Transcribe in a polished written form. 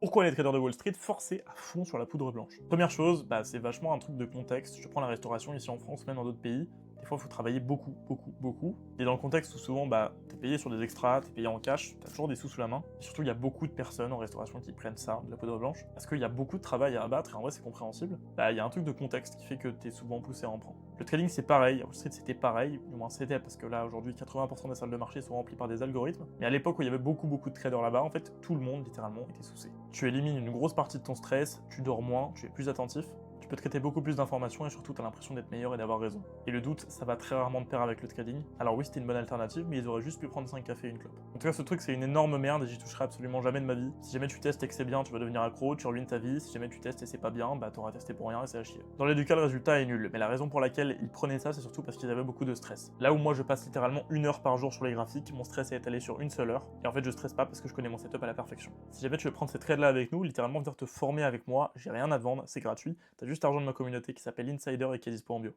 Pourquoi les traders de Wall Street forçaient à fond sur la poudre blanche? Première chose, c'est vachement un truc de contexte. Je prends la restauration ici en France, même dans d'autres pays. Des fois, il faut travailler beaucoup, beaucoup, beaucoup. Et dans le contexte où souvent, t'es payé sur des extras, t'es payé en cash, t'as toujours des sous sous la main. Et surtout, il y a beaucoup de personnes en restauration qui prennent ça, de la poudre blanche, parce qu'il y a beaucoup de travail à abattre, et en vrai, c'est compréhensible. Il y a un truc de contexte qui fait que t'es souvent poussé à en prendre. Le trading, c'est pareil. À Wall Street, c'était pareil. Du moins, c'était, parce que là, aujourd'hui, 80% des salles de marché sont remplies par des algorithmes. Mais à l'époque où il y avait beaucoup, beaucoup de traders là-bas, en fait, tout le monde, littéralement, était sous. Tu élimines une grosse partie de ton stress, tu dors moins, tu es plus attentif, tu peux traiter beaucoup plus d'informations et surtout t'as l'impression d'être meilleur et d'avoir raison. Et le doute, ça va très rarement de pair avec le trading. Alors oui, c'était une bonne alternative, mais ils auraient juste pu prendre 5 cafés et une clope. En tout cas, ce truc, c'est une énorme merde et j'y toucherai absolument jamais de ma vie. Si jamais tu testes et que c'est bien, tu vas devenir accro, tu ruines ta vie. Si jamais tu testes et c'est pas bien, t'auras testé pour rien et c'est à chier. Dans les deux cas, le résultat est nul. Mais la raison pour laquelle ils prenaient ça, c'est surtout parce qu'ils avaient beaucoup de stress. Là où moi, je passe littéralement 1 heure par jour sur les graphiques, mon stress est étalé sur une seule heure. Et en fait, je stresse pas parce que je connais mon setup à la perfection. Si jamais tu veux prendre ces trades là avec nous, littéralement venir te former avec moi, j'ai rien à te vendre, c'est gratuit. T'as juste à rejoindre ma communauté qui s'appelle Insider et qui est dispo en bio.